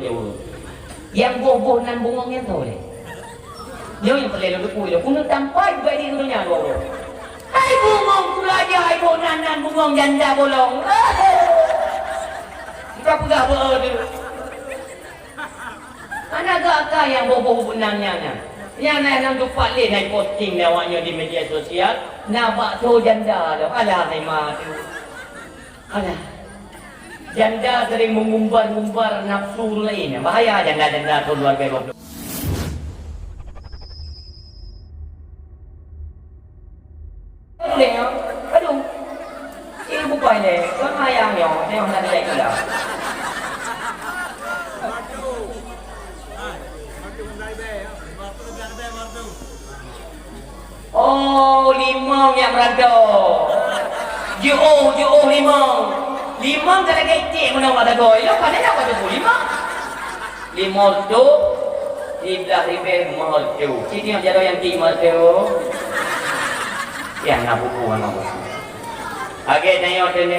jauh. Yang boboh nan bungongnya tahu deh. Dia yang pelelu depu dia. Kuno tampai juga di dunia dua. Hai bungong kulaja, hai bonan bungong janda bolong. Kita sudah beradu. Anak kakak yang boboh benangnya. Yang nak dapat le naik posting awaknya di media sosial, nampak tu janda dah. Alah memang tu. Alah. Janda sering mengumbar-ngumbar nafsu lain. Bahaya janda-janda tu luar biasa. Boleh, aduh. Ini bukan ni. Kan ayahnya, ni orang nak lagi lah. Oh, limau yang merantau. Jauh limau. Limau tak lagi cik mana orang tak goy. Lo kan nak apa tu limau? Limau tu ibadah ribe mahal tu. Sini yang jado yang timur tu. Yang nak buku mana buku. Agak tanya tanya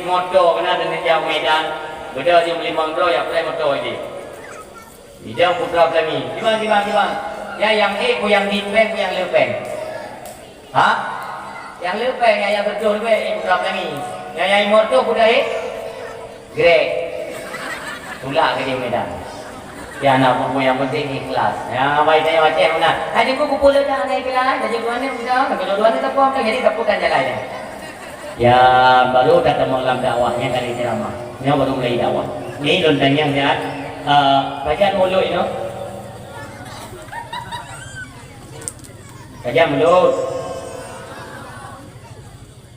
motor kena tanya jauh Medan. Beda dia limau tu yang play motor ini. Dia putra kami. Gimana? Ya yang ku yang di trend ku yang lepeng. Ha? Yang lepeng yang betul ke putra kami. Yang motor ku dah grek. Tulak ke dia Medan. Ya nak buku yang penting ikhlas. Ya baik tanya macam mana? Ada buku pula dah naik kelas. Dah jago mana sudah. Kalau dua-dua tak apa jadi tapukan jalan. Ya baru datang malam dakwahnya kali ceramah. Ini baru mulai dakwah. Ini lontang yang dia bacaan mulut ini. Bacaan mulut.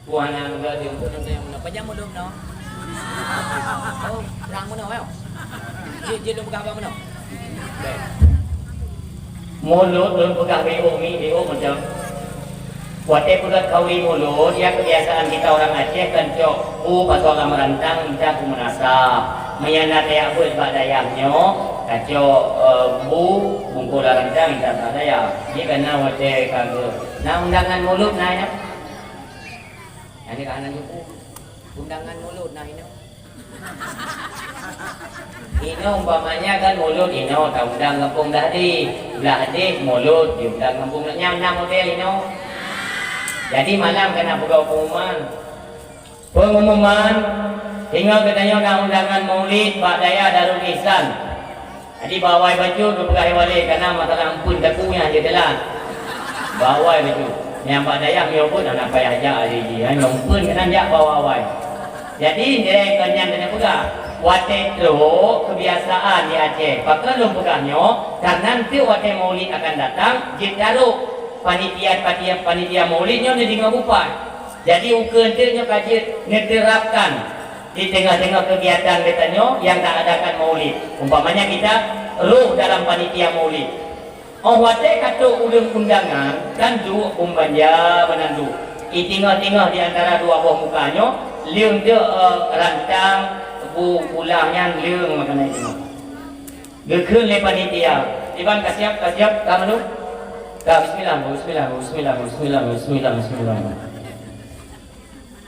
Puan yang dia untuk yang mana? Bacaan mulut no. Oh, perang mana weh? Dia lu pegang apa mana? Mulut lu pegang BO macam. Buatnya pegang kawi mulut, yang kebiasaan kita orang Aceh kan cok, pasal orang merantang minta aku merasa menyana kayak apa sebab dayaknya, kacau bungkul rantang minta sebab dayak. Ini kena wajah kagak. Nah undangan mulut nah ya. Ini kanan juga. Undangan mulut nah ini. Ini umpamanya kan mulut ini, tak undang kampung dah di, belah adik mulut, diundang kampung nyam model ini. Jadi malam kena buka pengumuman hingga katanya nak undangan maulid Pak Daya Darul Ihsan. Jadi bawai baju berpegang wali karena masalah ampun dakunya je telah. Bawai baju. Yang Pak Daya mio pun nak payah ajak hari ni. Yang ampun kena ajak bawai. Jadi dia kenyan kena pegang. Wate tu kebiasaan di Aceh. Pakai lu pegangnya karena nanti wate maulid akan datang jitaru panitia maulidnya di ngabupan. Jadi ukurnya kaji diterapkan di tengah-tengah kegiatan katanya yang tak adakan maulid. Umpamanya kita ruh dalam panitia maulid. Oh wate kata ulun undangan kan dua umpanya menandu. Di tengah-tengah di antara dua buah mukanya liung dia rantang pulangnya liung makanya itu. Gekun le panitia. Iban kasiap kamu Bismillah.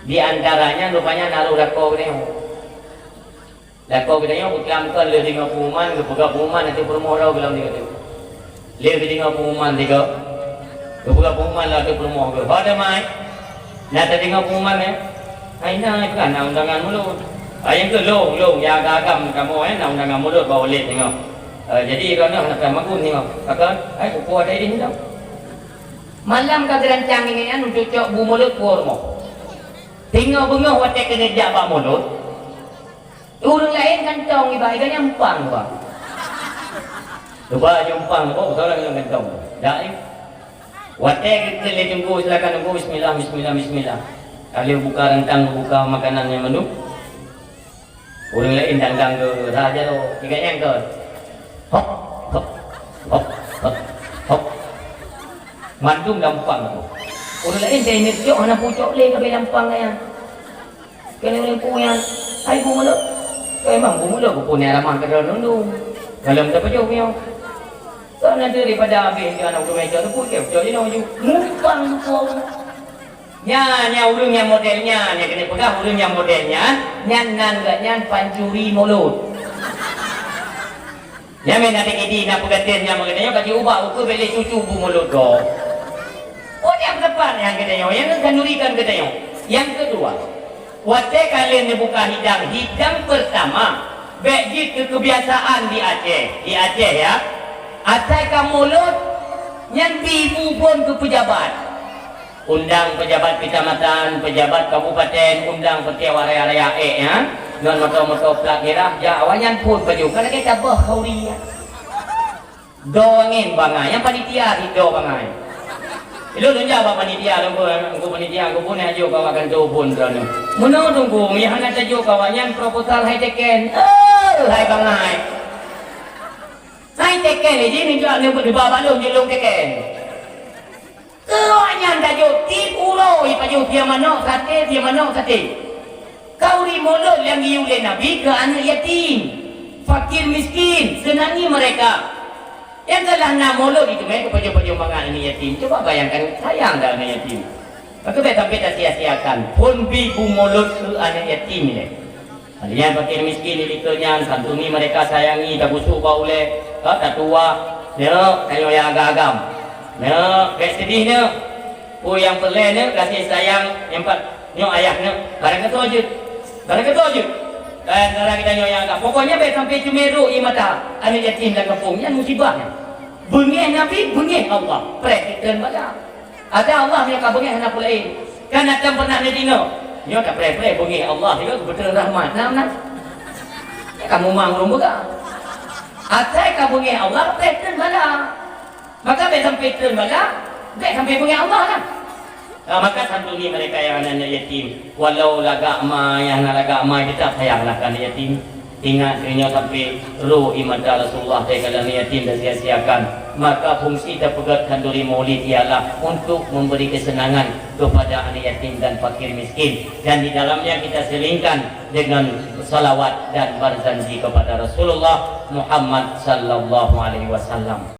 Di antaranya rupanya naruh dako ni. Dako kita ni utlamkan le dengan pengumuman, kebuka pengumuman nanti permohon dalam dia tu. Le dengan pengumuman tiga. Kebuka pengumuman lah tu permohon ke. Pada mai. Nak tengok pengumuman ni. Aina kan undangan mulut. Yang ke long ya agam kamu nak undangan mulut bawa le tengok. Jadi kerana nak makan tengok. Kakak, kuku ada ini tau. Malam kau terancang ini kan untuk cok bu mulut kuar mo. Tengok bengah watak kena jak bak mulut. Orang lain kantong ibarat kan nyampang bang. Cuba nyampang apa betul lah dengan kantong. Dak ni. Watak kita le tunggu silakan tunggu bismillah. Kalau buka rentang buka makanan yang menu. Orang lain dandang ke raja lo. Tiga yang ke. Hop. Mandung gampang tu. Orang lain saya ni cok anak pucuk le ke gampang ya. Kena orang punya. Hai bu mulut. Memang bu mulut bu punya ramah ke dalam tu. Kalau tak pajak punya. Karena daripada habis dia anak meja tu pun cok ni nak mumpang tu. Nya ulun yang modelnya, nya kena pegang ulun yang modelnya, nyan nan gak nyan pancuri mulut. Yang main ada ini nak pegatin yang mengenai bagi ubah ukur beli cucu bu mulut kau. Oh yang depan yang katanya, yang kandurikan katanya. Yang kedua, waktu kalian buka hidang pertama, bagi kebiasaan di Aceh ya. Aceh ke mulut, yang ibu pun ke pejabat. Undang pejabat kecamatan, pejabat kabupaten, undang petiawa raya-raya ya. Non moto-moto plat merah ja awayan pun baju karena kita berkauria doangin bangai yang panitia itu bangai itu tunjuk apa panitia aku panitia aku pun aja kau akan pun kan mana tunggu yang hanya saja kawannya proposal hai teken hai bangai hai teken ini jual ni di bawah lu jelung teken kawannya saja tipulo ipaju dia mana sate Kauri mulut yang diulai Nabi ke anak yatim, fakir miskin, senangi mereka. Yang telah nak mulut itu mereka pajak-pajak mangan anak yatim. Coba bayangkan sayang dah anak yatim. Maka sampai tak sia-siakan. Pun bibu mulut ke anak yatim ni. Yang fakir miskin ini kenyang, santuni mereka sayangi, tak busuk kau oleh, tak tua, ya, kayu yang agak-agam. Ya, kayak sedih ni. Yang pelai ni kasih sayang, yang nyok ayahnya, barang ketujuh. Barang ketujuh. Dan cara kita nyoyang agak. Pokoknya sampai Jumeru imata anak yatim dan kampung yang musibahnya. Bengih Nabi, bengih Allah. Perhatikan bala. Ada Allah yang kau bengih anak lain. Kan akan pernah tengok. Nyo tak pray bengih Allah dia kebetulan rahmat. Nah. Kamu mangrung juga. Ada kau bengih Allah, perhatikan bala. Maka sampai turun bala, sampai bengih Allah kan. Maka santuni mereka yang anak yatim. Walau lagak ma yang lagak ma kita sayanglah kan yatim. Ingat dunia sampai roh iman Rasulullah dengan yatim dan sia-siakan. Maka fungsi terpegat kanduri maulid ialah untuk memberi kesenangan kepada anak yatim dan fakir miskin. Dan di dalamnya kita selingkan dengan salawat dan berzanji kepada Rasulullah Muhammad sallallahu alaihi wasallam.